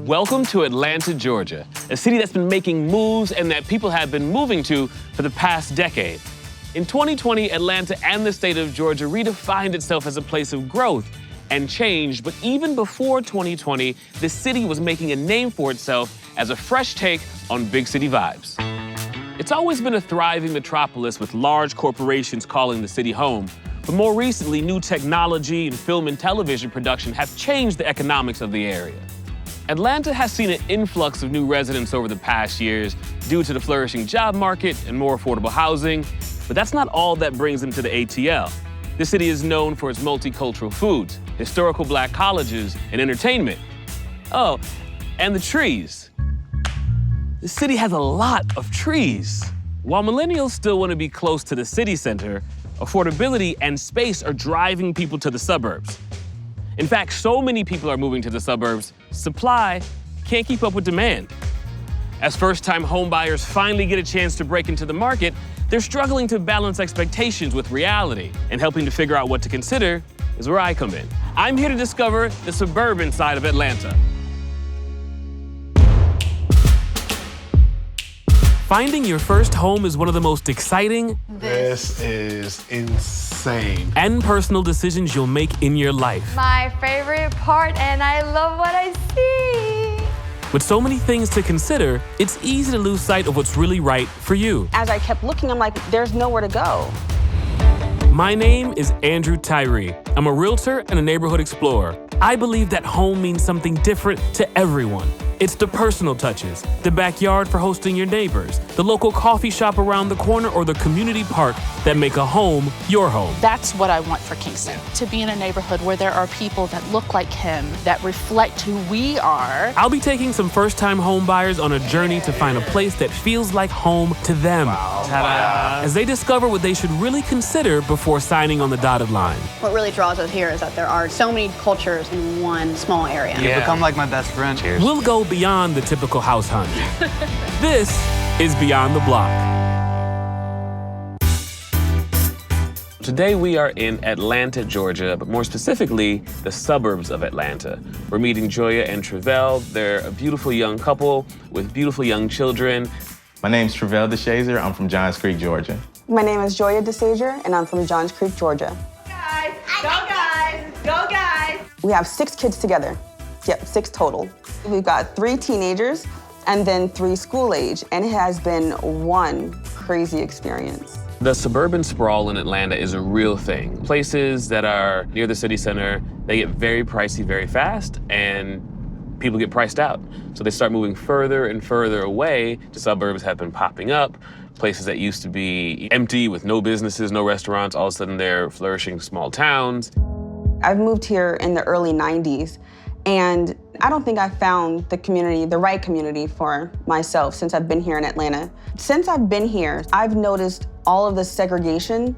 Welcome to Atlanta, Georgia, a city that's been making moves and that people have been moving to for the past decade. In 2020, Atlanta and the state of Georgia redefined itself as a place of growth and change, but even before 2020, the city was making a name for itself as a fresh take on big city vibes. It's always been a thriving metropolis with large corporations calling the city home, but more recently, new technology and film and television production have changed the economics of the area. Atlanta has seen an influx of new residents over the past years due to the flourishing job market and more affordable housing, but that's not all that brings them to the ATL. The city is known for its multicultural foods, historical black colleges, and entertainment. Oh, and the trees. The city has a lot of trees. While millennials still want to be close to the city center, affordability and space are driving people to the suburbs. In fact, so many people are moving to the suburbs, supply can't keep up with demand. As first-time homebuyers finally get a chance to break into the market, they're struggling to balance expectations with reality, and helping to figure out what to consider is where I come in. I'm here to discover the suburban side of Atlanta. Finding your first home is one of the most exciting This is insane. and personal decisions you'll make in your life. My favorite part, and I love what I see. With so many things to consider, it's easy to lose sight of what's really right for you. As I kept looking, I'm like, there's nowhere to go. My name is Andrew Tyree. I'm a realtor and a neighborhood explorer. I believe that home means something different to everyone. It's the personal touches, the backyard for hosting your neighbors, the local coffee shop around the corner, or the community park that make a home your home. That's what I want for Kingston, to be in a neighborhood where there are people that look like him, that reflect who we are. I'll be taking some first-time home buyers on a journey to find a place that feels like home to them. Ta-da. As they discover what they should really consider before signing on the dotted line. What really draws us here is that there are so many cultures in one small area. You become like my best friend. Cheers. We'll go beyond the typical house hunt. This is Beyond the Block. Today we are in Atlanta, Georgia, but more specifically, the suburbs of Atlanta. We're meeting Joya and Travelle. They're a beautiful young couple with beautiful young children. My name's Travelle DeShazer. I'm from Johns Creek, Georgia. My name is Joya DeSager, and I'm from Johns Creek, Georgia. Guys, go guys, go guys. We have 6 kids together. Yep, 6 total. We've got 3 teenagers and then 3 school age, and it has been one crazy experience. The suburban sprawl in Atlanta is a real thing. Places that are near the city center, they get very pricey very fast, and people get priced out. So they start moving further and further away. The suburbs have been popping up. Places that used to be empty with no businesses, no restaurants, all of a sudden they're flourishing small towns. I've moved here in the early 90s, and I don't think I found the community, the right community for myself since I've been here in Atlanta. Since I've been here, I've noticed all of the segregation,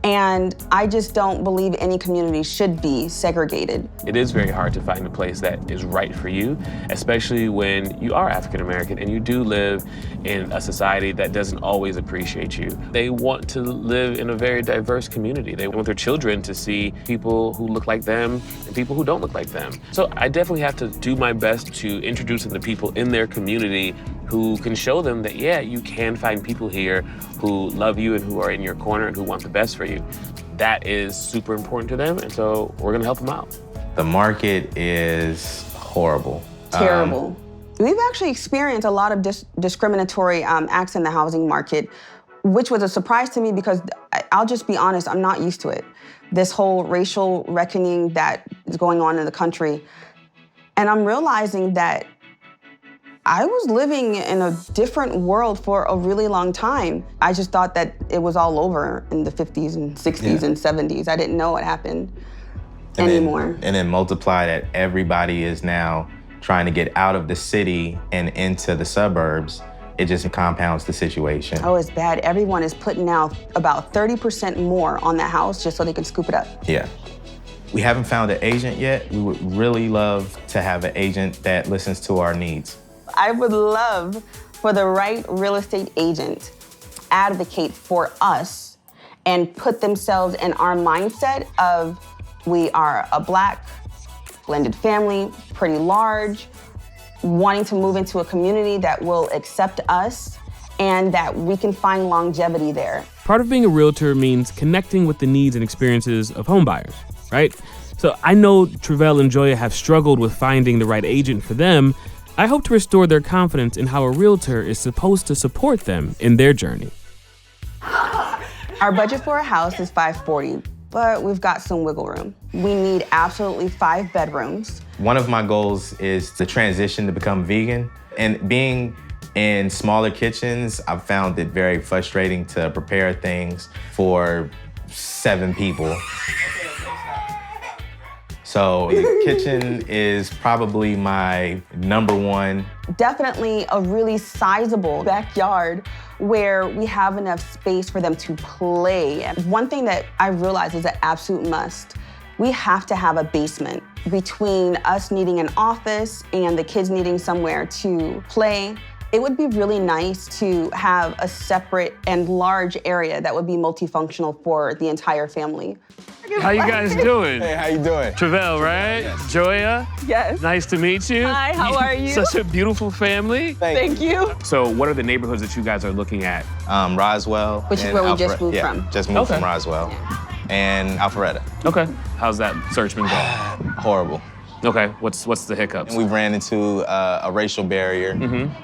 and I just don't believe any community should be segregated. It is very hard to find a place that is right for you, especially when you are African American and you do live in a society that doesn't always appreciate you. They want to live in a very diverse community. They want their children to see people who look like them and people who don't look like them. So I definitely have to do my best to introduce them to people in their community who can show them that, yeah, you can find people here who love you and who are in your corner and who want the best for you. That is super important to them, and so we're gonna help them out. The market is horrible. Terrible. We've actually experienced a lot of discriminatory acts in the housing market, which was a surprise to me because I'll just be honest, I'm not used to it. This whole racial reckoning that is going on in the country. And I'm realizing that I was living in a different world for a really long time. I just thought that it was all over in the 50s and 60s and 70s. I didn't know what happened anymore. And then multiply that everybody is now trying to get out of the city and into the suburbs. It just compounds the situation. Oh, it's bad. Everyone is putting out about 30% more on the house just so they can scoop it up. Yeah. We haven't found an agent yet. We would really love to have an agent that listens to our needs. I would love for the right real estate agent advocate for us and put themselves in our mindset of we are a Black blended family, pretty large, wanting to move into a community that will accept us and that we can find longevity there. Part of being a realtor means connecting with the needs and experiences of homebuyers, right? So I know Travelle and Joya have struggled with finding the right agent for them. I hope to restore their confidence in how a realtor is supposed to support them in their journey. Our budget for a house is $540, but we've got some wiggle room. We need absolutely 5 bedrooms. One of my goals is to transition to become vegan. And being in smaller kitchens, I've found it very frustrating to prepare things for 7 people. So the kitchen is probably my #1. Definitely a really sizable backyard where we have enough space for them to play. And one thing that I realize is an absolute must. We have to have a basement. Between us needing an office and the kids needing somewhere to play, it would be really nice to have a separate and large area that would be multifunctional for the entire family. How you guys doing? Hey, how you doing? Travelle, right? Yes. Joya? Yes. Nice to meet you. Hi, how are you? Such a beautiful family. Thank you. So what are the neighborhoods that you guys are looking at? Roswell. Which is and where we just moved yeah, from. just moved Okay. from Roswell. And Alpharetta. Okay. How's that search been going? Horrible. Okay. What's the hiccups? And we've ran into a racial barrier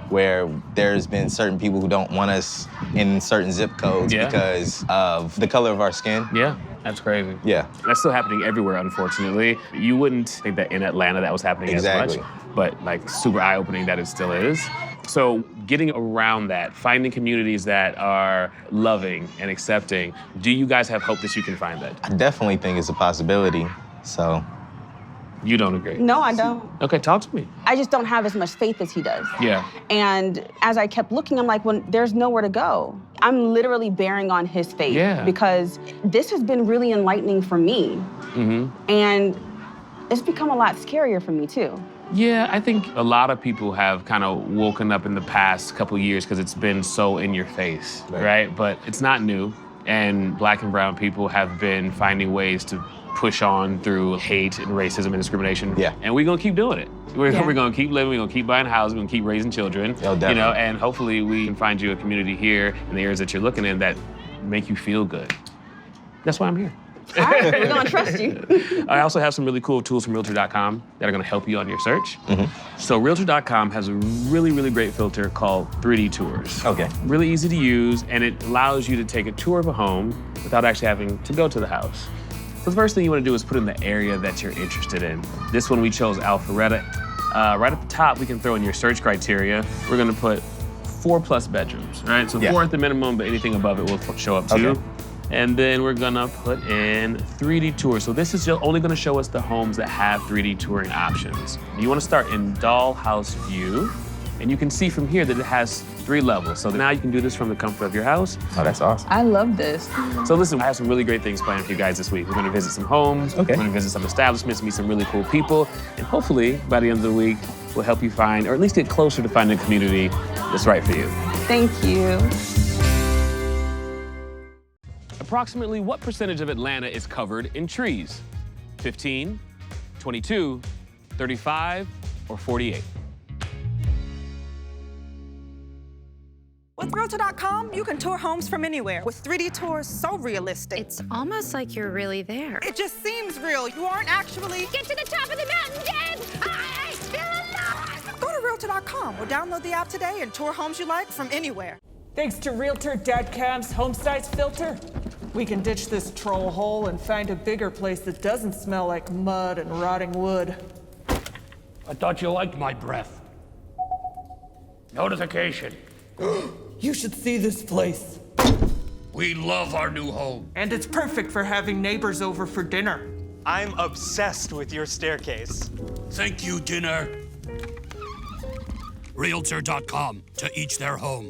where there's been certain people who don't want us in certain zip codes Yeah. because of the color of our skin. Yeah, that's crazy. Yeah. That's still happening everywhere, unfortunately. You wouldn't think that in Atlanta that was happening Exactly. as much, but like super eye-opening that it still is. So getting around that, finding communities that are loving and accepting, do you guys have hope that you can find that? I definitely think it's a possibility. So You don't agree? No, I don't. Okay, talk to me. I just don't have as much faith as he does. Yeah. And as I kept looking, I'm like, well, there's nowhere to go. I'm literally bearing on his faith because this has been really enlightening for me. And it's become a lot scarier for me too. Yeah, I think a lot of people have kind of woken up in the past couple years because it's been so in your face, right? But it's not new. And Black and brown people have been finding ways to push on through hate and racism and discrimination. Yeah. And we're gonna keep doing it. We're gonna keep living, we're gonna keep buying houses, we're gonna keep raising children. Oh, definitely. You know, and hopefully we can find you a community here in the areas that you're looking in that make you feel good. That's why I'm here. All right, we're gonna trust you. I also have some really cool tools from Realtor.com that are gonna help you on your search. So Realtor.com has a really, really great filter called 3D Tours. Okay. Really easy to use, and it allows you to take a tour of a home without actually having to go to the house. So the first thing you wanna do is put in the area that you're interested in. This one we chose Alpharetta. Right at the top, we can throw in your search criteria. We're gonna put 4+ bedrooms, right? So 4 at the minimum, but anything above it will show up too. Okay. And then we're gonna put in 3D tours. So this is only gonna show us the homes that have 3D touring options. You wanna start in dollhouse view, and you can see from here that it has 3 levels. So now you can do this from the comfort of your house. Oh, that's awesome. I love this. So listen, I have some really great things planned for you guys this week. We're gonna visit some homes, Okay. we're gonna visit some establishments, meet some really cool people, and hopefully by the end of the week, we'll help you find, or at least get closer to finding a community that's right for you. Thank you. Approximately what percentage of Atlanta is covered in trees? 15, 22, 35, or 48? With Realtor.com, you can tour homes from anywhere with 3D tours so realistic. It's almost like you're really there. It just seems real. You aren't actually. Get to the top of the mountain, Dave! I feel alive! Go to Realtor.com or download the app today and tour homes you like from anywhere. Thanks to Realtor Dadcam's home size filter, we can ditch this troll hole and find a bigger place that doesn't smell like mud and rotting wood. I thought you liked my breath. Notification. You should see this place. We love our new home. And it's perfect for having neighbors over for dinner. I'm obsessed with your staircase. Thank you, dinner. Realtor.com, to each their home.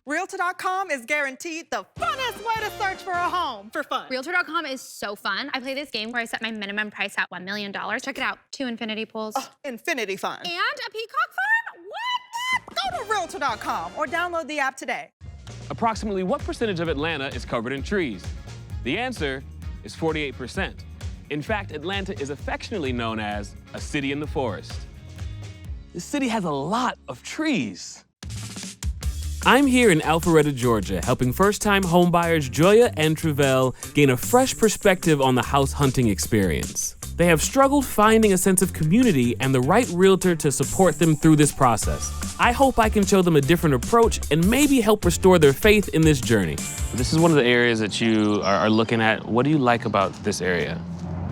Realtor.com is guaranteed the funnest way to search for a home for fun. Realtor.com is so fun. I play this game where I set my minimum price at $1 million. Check it out. 2 infinity pools. Infinity fun. And a peacock farm? What? Go to Realtor.com or download the app today. Approximately what percentage of Atlanta is covered in trees? The answer is 48%. In fact, Atlanta is affectionately known as a city in the forest. The city has a lot of trees. I'm here in Alpharetta, Georgia, helping first-time homebuyers Joya and Travelle gain a fresh perspective on the house hunting experience. They have struggled finding a sense of community and the right realtor to support them through this process. I hope I can show them a different approach and maybe help restore their faith in this journey. This is one of the areas that you are looking at. What do you like about this area?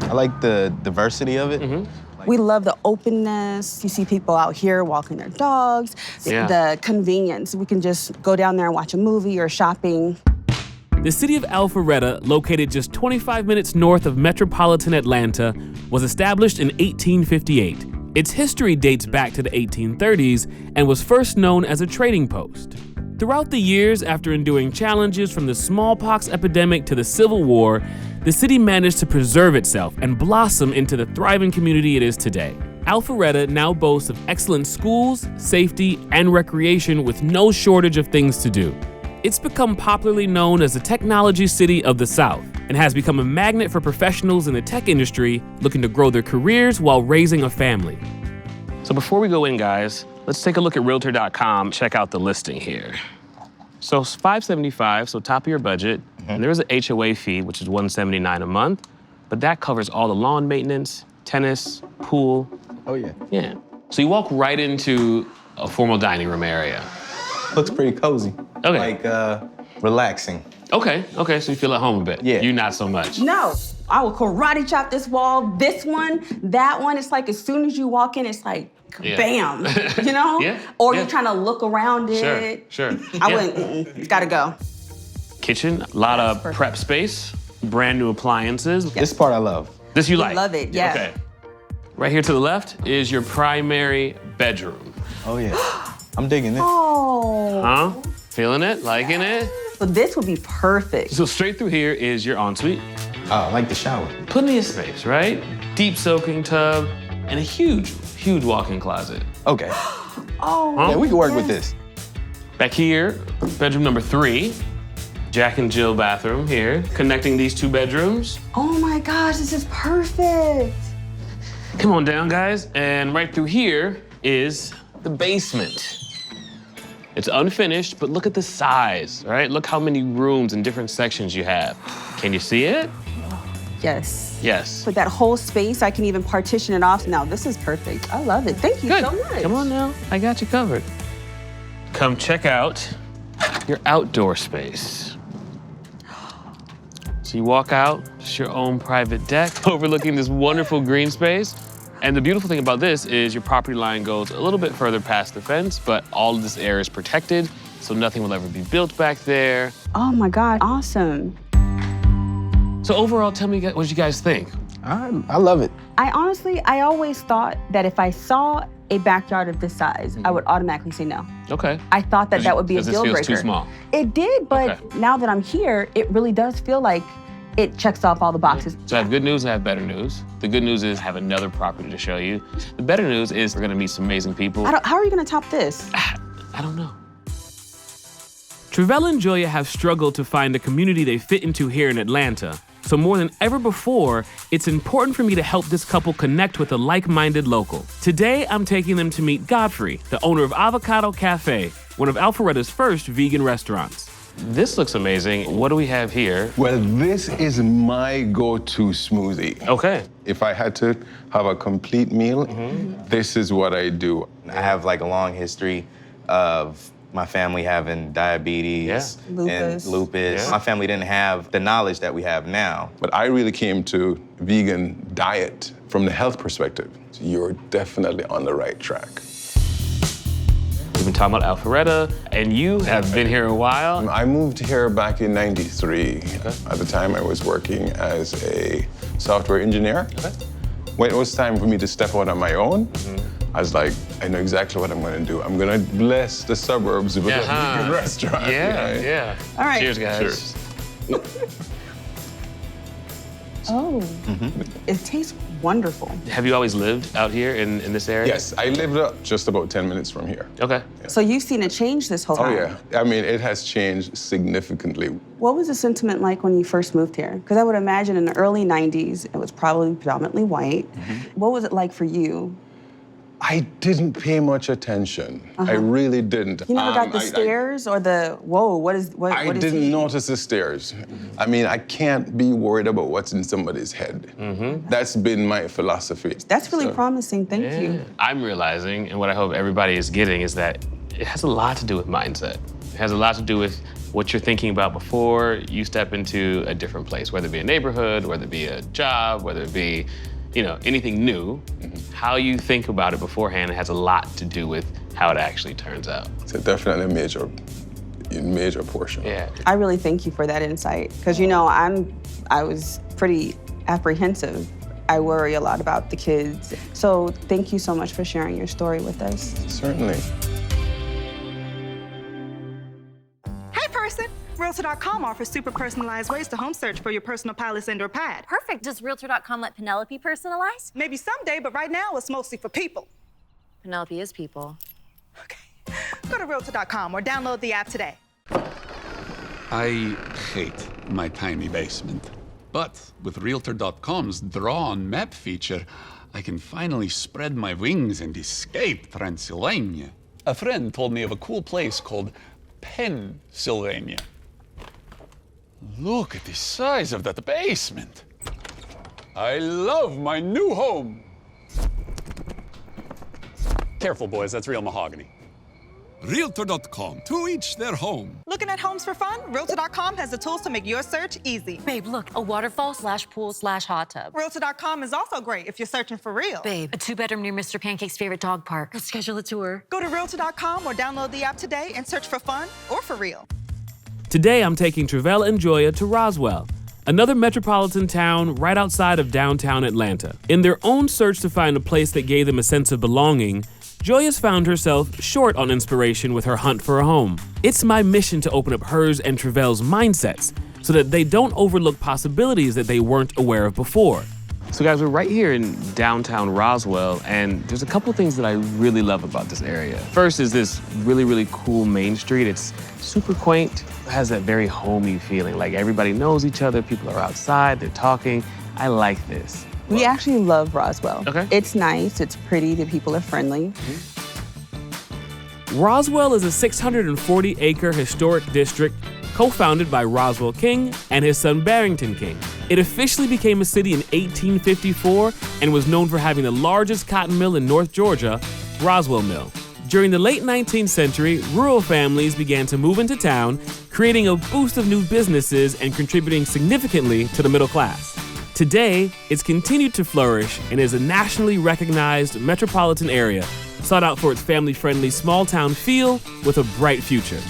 I like the diversity of it. We love the openness. You see people out here walking their dogs. The convenience. We can just go down there and watch a movie or shopping. The city of Alpharetta, located just 25 minutes north of metropolitan Atlanta, was established in 1858. Its history dates back to the 1830s and was first known as a trading post. Throughout the years, after enduring challenges from the smallpox epidemic to the Civil War, the city managed to preserve itself and blossom into the thriving community it is today. Alpharetta now boasts of excellent schools, safety, and recreation with no shortage of things to do. It's become popularly known as the technology city of the South and has become a magnet for professionals in the tech industry looking to grow their careers while raising a family. So before we go in, guys, let's take a look at Realtor.com, check out the listing here. So it's $575, so top of your budget, and there is an HOA fee, which is $179 a month, but that covers all the lawn maintenance, tennis, pool. Oh, yeah. Yeah. So you walk right into a formal dining room area. Looks pretty cozy. Okay. Like, relaxing. Okay, so you feel at home a bit. Yeah. You not so much. No, I will karate chop this wall, this one, that one. It's like as soon as you walk in, it's like, bam, you know? Or you're trying to look around it. Sure. I wouldn't, it's gotta go. Kitchen, a lot of prep space, brand new appliances. This part I love. This you like? Love it, yeah. Okay. Right here to the left is your primary bedroom. Oh, yeah. I'm digging this. Oh. Huh? Feeling it? Liking it? So this would be perfect. So straight through here is your ensuite. Oh, I like the shower. Plenty of space, right? Deep soaking tub and a huge walk-in closet. Okay. Oh. Yeah, we can work with this. Back here, bedroom number 3. Jack and Jill bathroom here, connecting these 2 bedrooms. Oh my gosh, this is perfect. Come on down, guys. And right through here is the basement. It's unfinished, but look at the size, right? Look how many rooms and different sections you have. Can you see it? Yes. Yes. With that whole space, I can even partition it off. Now, this is perfect. I love it. Thank you so much. Come on now, I got you covered. Come check out your outdoor space. So you walk out, it's your own private deck overlooking this wonderful green space. And the beautiful thing about this is your property line goes a little bit further past the fence, but all of this area is protected, so nothing will ever be built back there. Oh my God, awesome. So overall, tell me what you guys think. I love it. I always thought that if I saw a backyard of this size, I would automatically say no. Okay. I thought that would be a deal breaker. This feels too small. It did, but now that I'm here, it really does feel like it checks off all the boxes. So I have good news and I have better news. The good news is I have another property to show you. The better news is we're gonna meet some amazing people. How are you gonna top this? I don't know. Travelle and Joya have struggled to find a community they fit into here in Atlanta. So more than ever before, it's important for me to help this couple connect with a like-minded local. Today, I'm taking them to meet Godfrey, the owner of Avocado Cafe, one of Alpharetta's first vegan restaurants. This looks amazing. What do we have here? Well, this is my go-to smoothie. Okay. If I had to have a complete meal, this is what I do. I have like a long history of my family having diabetes and lupus. My family didn't have the knowledge that we have now. But I really came to vegan diet from the health perspective. So you're definitely on the right track. We've been talking about Alpharetta, and you have been here a while. I moved here back in '93. At the time, I was working as a software engineer. When it was time for me to step out on my own, I was like, I know exactly what I'm gonna do. I'm gonna bless the suburbs with a vegan restaurant. Yeah. All right. Cheers, guys. Oh, it tastes wonderful. Have you always lived out here in this area? Yes, I lived just about 10 minutes from here. Okay. So you've seen it change this whole Oh time? yeah, I mean, it has changed significantly. What was the sentiment like when you first moved here? Because I would imagine in the early 90s, it was probably predominantly white. What was it like for you? I didn't pay much attention. I really didn't. You never got the stairs or the, whoa, what is I didn't notice the stairs. I mean, I can't be worried about what's in somebody's head. That's been my philosophy. That's really promising, thank you. I'm realizing, and what I hope everybody is getting, is that it has a lot to do with mindset. It has a lot to do with what you're thinking about before you step into a different place, whether it be a neighborhood, whether it be a job, whether it be, anything new. How you think about it beforehand has a lot to do with how it actually turns out. It's definitely a major portion. Yeah. I really thank you for that insight, because I was pretty apprehensive. I worry a lot about the kids. So thank you so much for sharing your story with us. Certainly. Hey, person! Realtor.com offers super personalized ways to home search for your personal palace and/or pad. Perfect. Does Realtor.com let Penelope personalize? Maybe someday, but right now it's mostly for people. Penelope is people. Okay. Go to Realtor.com or download the app today. I hate my tiny basement. But with Realtor.com's drawn map feature, I can finally spread my wings and escape Transylvania. A friend told me of a cool place called Pennsylvania. Look at the size of that basement. I love my new home. Careful, boys, that's real mahogany. Realtor.com, to each their home. Looking at homes for fun? Realtor.com has the tools to make your search easy. Babe, look, a waterfall/pool/hot tub. Realtor.com is also great if you're searching for real. Babe, a 2-bedroom near Mr. Pancake's favorite dog park. Let's schedule a tour. Go to Realtor.com or download the app today and search for fun or for real. Today, I'm taking Travelle and Joya to Roswell, another metropolitan town right outside of downtown Atlanta. In their own search to find a place that gave them a sense of belonging, Joya's found herself short on inspiration with her hunt for a home. It's my mission to open up hers and Travelle's mindsets so that they don't overlook possibilities that they weren't aware of before. So guys, we're right here in downtown Roswell, and there's a couple things that I really love about this area. First is this really, really cool main street. It's super quaint. It has that very homey feeling, like everybody knows each other, people are outside, they're talking. I like this. We actually love Roswell. Okay. It's nice, it's pretty, the people are friendly. Roswell is a 640-acre historic district co-founded by Roswell King and his son Barrington King. It officially became a city in 1854 and was known for having the largest cotton mill in North Georgia, Roswell Mill. During the late 19th century, rural families began to move into town, creating a boost of new businesses and contributing significantly to the middle class. Today, it's continued to flourish and is a nationally recognized metropolitan area, sought out for its family-friendly small-town feel with a bright future.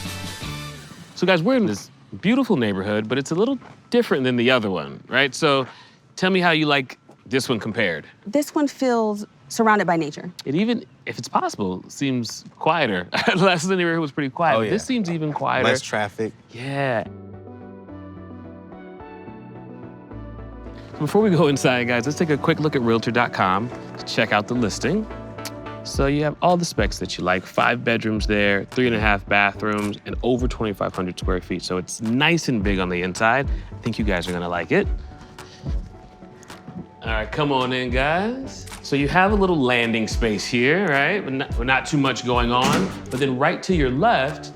So guys, we're in this beautiful neighborhood, but it's a little different than the other one, right? So tell me how you like this one compared. This one feels surrounded by nature. It even, if it's possible, seems quieter. Last neighborhood was pretty quiet. Oh, yeah. This seems even quieter. Less traffic. Yeah. Before we go inside, guys, let's take a quick look at Realtor.com to check out the listing. So you have all the specs that you like, 5 bedrooms there, 3.5 bathrooms, and over 2,500 square feet. So it's nice and big on the inside. I think you guys are gonna like it. All right, come on in, guys. So you have a little landing space here, right? But not too much going on. But then right to your left,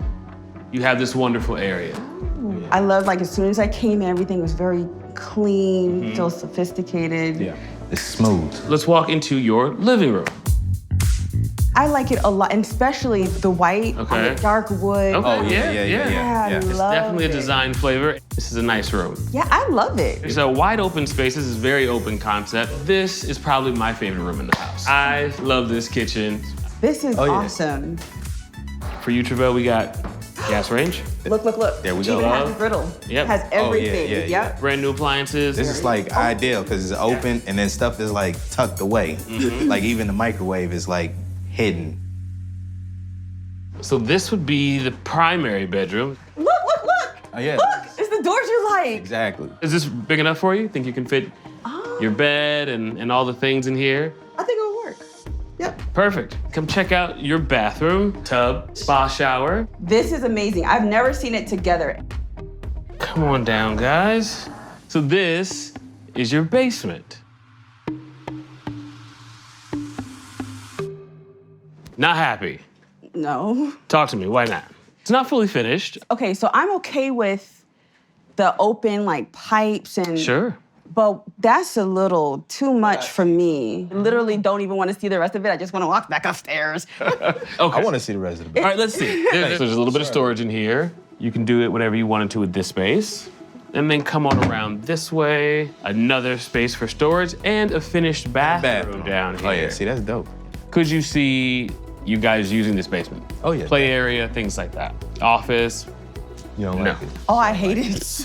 you have this wonderful area. I love, like, as soon as I came in, everything was very clean, so sophisticated. Yeah, it's smooth. Let's walk into your living room. I like it a lot, and especially the white on the dark wood. Okay. Oh, yeah. I It's love definitely a it. design flavor. This is a nice room. Yeah, I love it. It's a wide open space. This is a very open concept. This is probably my favorite room in the house. I love this kitchen. This is awesome. For you, Travelle, we got gas range. Look. There we Even go. has the griddle. Yep. Has everything. yeah. Yep. Brand new appliances. This is like ideal because it's open and then stuff is like tucked away. Like even the microwave is like hidden. So this would be the primary bedroom. Look. Oh, yeah. Look, it's the doors you like. Exactly. Is this big enough for you? Think you can fit your bed and all the things in here? I think it'll work. Yep. Perfect. Come check out your bathroom, tub, spa shower. This is amazing. I've never seen it together. Come on down, guys. So this is your basement. Not happy? No. Talk to me, why not? It's not fully finished. Okay, so I'm okay with the open like pipes and Sure. But that's a little too much for me. I literally don't even want to see the rest of it. I just want to walk back upstairs. Okay. I want to see the rest of the bed. All right, let's see. There's a little bit of storage in here. You can do it whatever you wanted to with this space. And then come on around this way. Another space for storage and a finished bathroom down here. Oh yeah, see, that's dope. Could you see you guys using this basement? Oh yeah. Play area, things like that. Office. You don't like it? Oh, I hate it.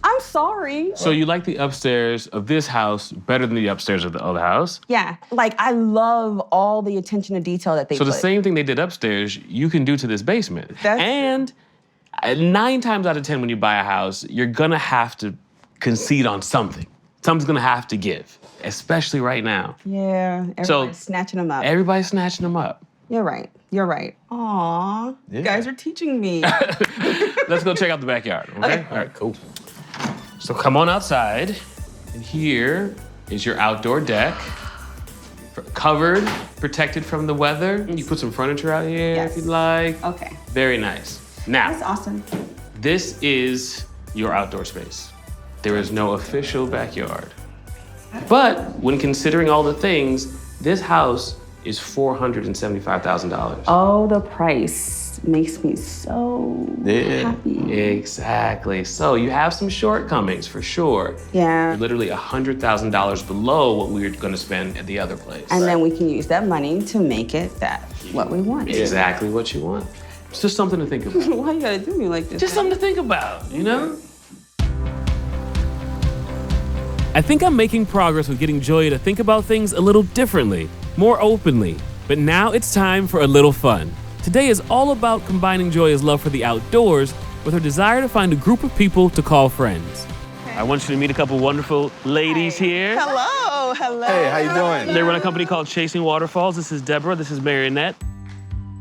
I'm sorry. So you like the upstairs of this house better than the upstairs of the other house? Yeah, like I love all the attention to detail that they So put. the same thing they did upstairs, you can do to this basement. And 9 times out of 10 when you buy a house, you're gonna have to concede on something. Something's gonna have to give, especially right now. Yeah, everybody's snatching them up. Everybody's snatching them up. You're right. You're right. Aw, you guys are teaching me. Let's go check out the backyard, okay? All right, cool. So come on outside, and here is your outdoor deck. Covered, protected from the weather. You put some furniture out here if you'd like. Okay. Very nice. Now, That's awesome. this is your outdoor space. There is no official backyard. But when considering all the things, this house is $475,000. Oh, the price makes me so happy. Exactly. So you have some shortcomings for sure. Yeah. You're literally $100,000 below what we were gonna spend at the other place. And then we can use that money to make it what we want. Exactly what you want. It's just something to think about. Why you gotta do me like this? Just something to think about, you know? I think I'm making progress with getting Joya to think about things a little differently, more openly. But now it's time for a little fun. Today is all about combining Joya's love for the outdoors with her desire to find a group of people to call friends. I want you to meet a couple wonderful ladies here. Hello, hello. Hey, how you doing? They run a company called Chasing Waterfalls. This is Deborah, this is Marionette.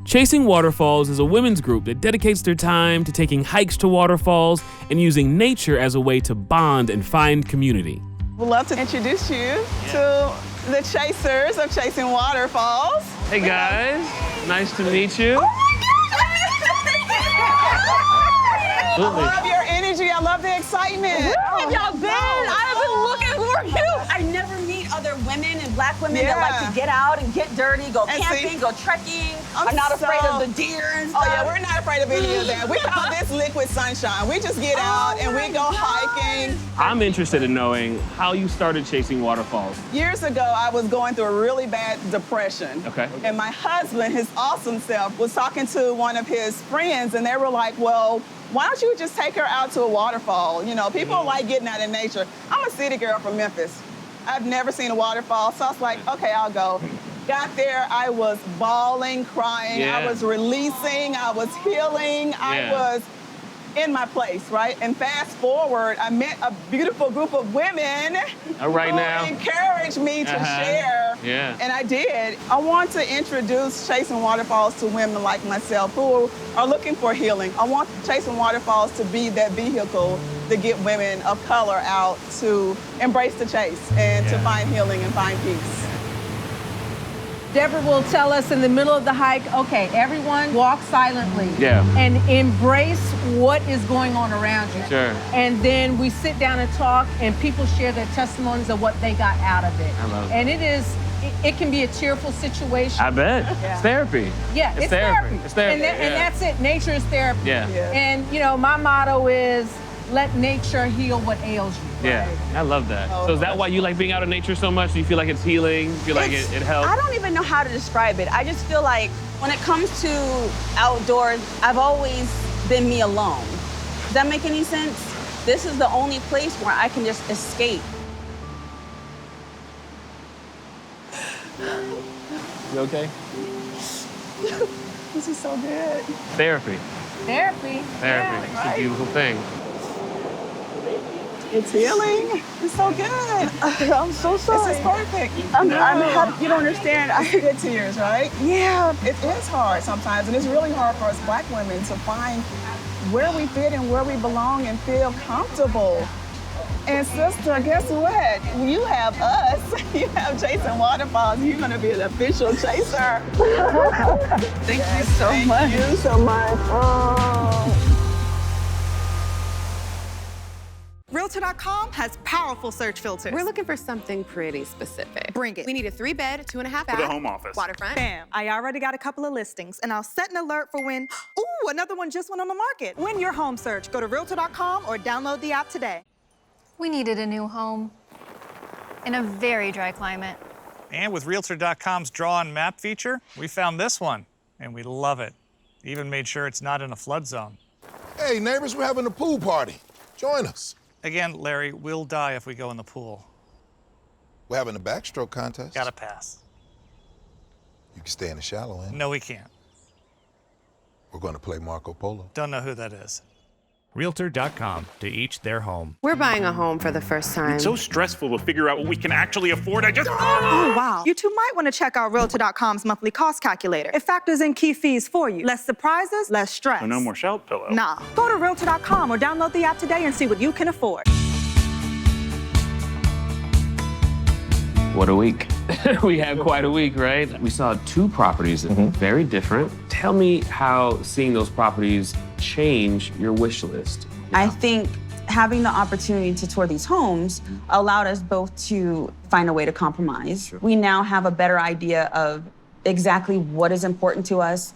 Chasing Waterfalls is a women's group that dedicates their time to taking hikes to waterfalls and nature as a way to bond and find community. We'd love to introduce you to the chasers of Chasing Waterfalls. Hey guys, nice to meet you. I love your energy. I love the excitement. Where have y'all been? I've been looking for you. I never meet other women and black women that like to get out and get dirty, go camping, go trekking. I'm not afraid of the deer and stuff. Oh yeah, we're not afraid of any of that. We call this liquid sunshine. We just get out and we go hiking. I'm interested in knowing how you started Chasing Waterfalls. Years ago, I was going through a really bad depression. Okay. And my husband, his awesome self, was talking to one of his friends and they were like, well, why don't you just take her out to a waterfall? You know, people like getting out in nature. I'm a city girl from Memphis. I've never seen a waterfall, so I was like, okay, I'll go. Got there, I was bawling, crying, I was releasing, I was healing, I was in my place, right? And fast forward, I met a beautiful group of women who encouraged me to share, and I did. I want to introduce Chasing Waterfalls to women like myself who are looking for healing. I want Chasing Waterfalls to be that vehicle to get women of color out to embrace the chase and to find healing and find peace. Deborah will tell us in the middle of the hike, okay, everyone walk silently and embrace what is going on around you. Sure. And then we sit down and talk and people share their testimonies of what they got out of it. I love it. And it can be a cheerful situation. I bet. It's therapy. Yeah, it's therapy. It's therapy. And that's it. Nature is therapy. Yeah. And you know, my motto is let nature heal what ails you. Yeah, I love that. So is that why you like being out in nature so much? Do you feel like it's healing? Do you feel like it helps? I don't even know how to describe it. I just feel like when it comes to outdoors, I've always been me alone. Does that make any sense? This is the only place where I can just escape. You okay? This is so good. Therapy. Therapy. Therapy. It's a beautiful thing. It's healing. It's so good. I'm so sorry. This is perfect. I'm happy. You don't understand. I get tears, right? Yeah, it is hard sometimes, and it's really hard for us Black women to find where we fit and where we belong and feel comfortable. And sister, guess what? You have us. You have Chasing Waterfalls. You're gonna be an official chaser. Thank you so much. Thank you so much. Oh. Realtor.com has powerful search filters. We're looking for something pretty specific. Bring it. We need a 3-bed, 2.5 bath. For the home office. Waterfront. Bam. I already got a couple of listings, and I'll set an alert for when, ooh, another one just went on the market. Win your home search. Go to Realtor.com or download the app today. We needed a new home in a very dry climate. And with Realtor.com's Draw on Map feature, we found this one, and we love it. Even made sure it's not in a flood zone. Hey, neighbors, we're having a pool party. Join us. Again, Larry, we'll die if we go in the pool. We're having a backstroke contest. Gotta pass. You can stay in the shallow end. No, we can't. We're going to play Marco Polo. Don't know who that is. Realtor.com, to each their home. We're buying a home for the first time. It's so stressful to figure out what we can actually afford. Oh, wow. You two might want to check out Realtor.com's monthly cost calculator. It factors in key fees for you. Less surprises, less stress. So no more shelf pillow. Nah. Go to Realtor.com or download the app today and see what you can afford. What a week. We had quite a week, right? We saw 2 properties that were very different. Tell me how seeing those properties change your wish list. I think having the opportunity to tour these homes allowed us both to find a way to compromise. Sure. We now have a better idea of exactly what is important to us.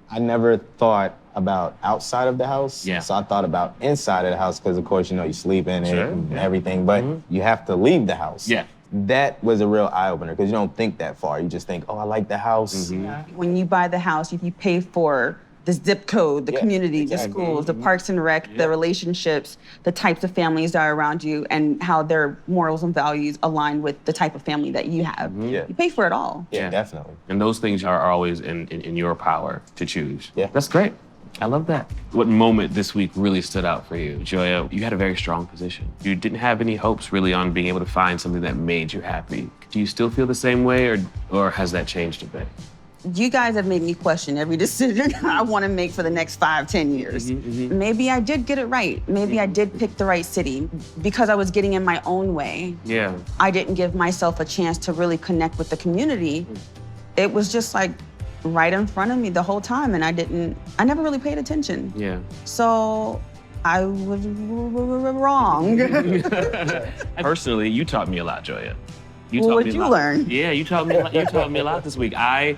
I never thought about outside of the house. Yeah. So I thought about inside of the house because, of course, you know, you sleep in it and everything, but you have to leave the house. Yeah. That was a real eye-opener because you don't think that far. You just think, oh, I like the house. When you buy the house, you pay for the zip code, the community, the schools, the parks and rec, the relationships, the types of families that are around you, and how their morals and values align with the type of family that you have. You pay for it all. Yeah, definitely. And those things are always in your power to choose. Yeah. That's great. I love that. What moment this week really stood out for you? Joya, you had a very strong position. You didn't have any hopes really on being able to find something that made you happy. Do you still feel the same way, or has that changed a bit? You guys have made me question every decision I want to make for the next 5-10 years. Maybe I did get it right. Maybe I did pick the right city. Because I was getting in my own way, I didn't give myself a chance to really connect with the community. It was just like right in front of me the whole time, and I never really paid attention. Yeah. So I was wrong. Personally, you taught me a lot, Joya. What did you learn? Yeah, you taught me a lot this week. I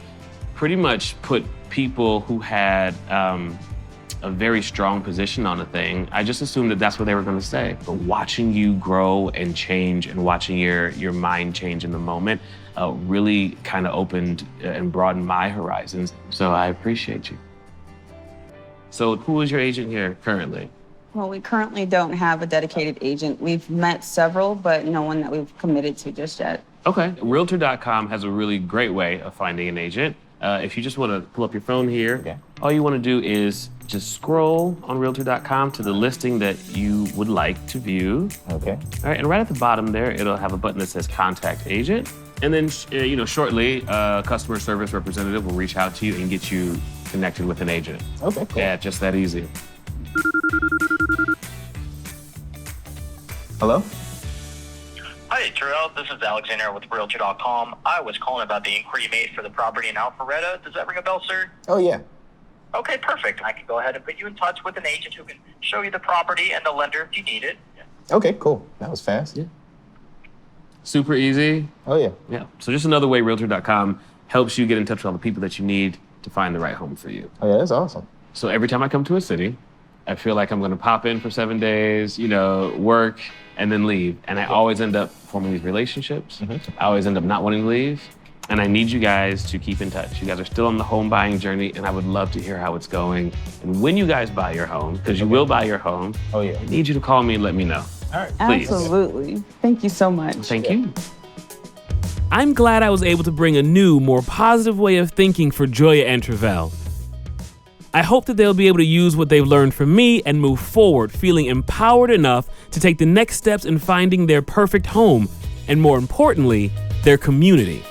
pretty much put people who had a very strong position on a thing, I just assumed that that's what they were going to say. But watching you grow and change and watching your mind change in the moment really kind of opened and broadened my horizons. So I appreciate you. So who is your agent here currently? Well, we currently don't have a dedicated agent. We've met several, but no one that we've committed to just yet. Okay. Realtor.com has a really great way of finding an agent. If you just want to pull up your phone here, all you want to do is just scroll on Realtor.com to the listing that you would like to view. Okay. All right, and right at the bottom there, it'll have a button that says Contact Agent. And then, shortly, a customer service representative will reach out to you and get you connected with an agent. Okay, cool. Yeah, just that easy. Hello? Hi, Travelle. This is Alexander with Realtor.com. I was calling about the inquiry you made for the property in Alpharetta. Does that ring a bell, sir? Oh, yeah. Okay, perfect. I can go ahead and put you in touch with an agent who can show you the property and the lender if you need it. Okay, cool. That was fast. Yeah. Super easy. Oh, yeah. Yeah. So just another way Realtor.com helps you get in touch with all the people that you need to find the right home for you. Oh, yeah, that's awesome. So every time I come to a city, I feel like I'm going to pop in for 7 days, work, and then leave. And I always end up forming these relationships. I always end up not wanting to leave. And I need you guys to keep in touch. You guys are still on the home buying journey, and I would love to hear how it's going. And when you guys buy your home, because you will buy your home, I need you to call me and let me know. All right. Please. Absolutely. Thank you so much. Thank you. I'm glad I was able to bring a new, more positive way of thinking for Joya and Travelle. I hope that they'll be able to use what they've learned from me and move forward, feeling empowered enough to take the next steps in finding their perfect home, and more importantly, their community.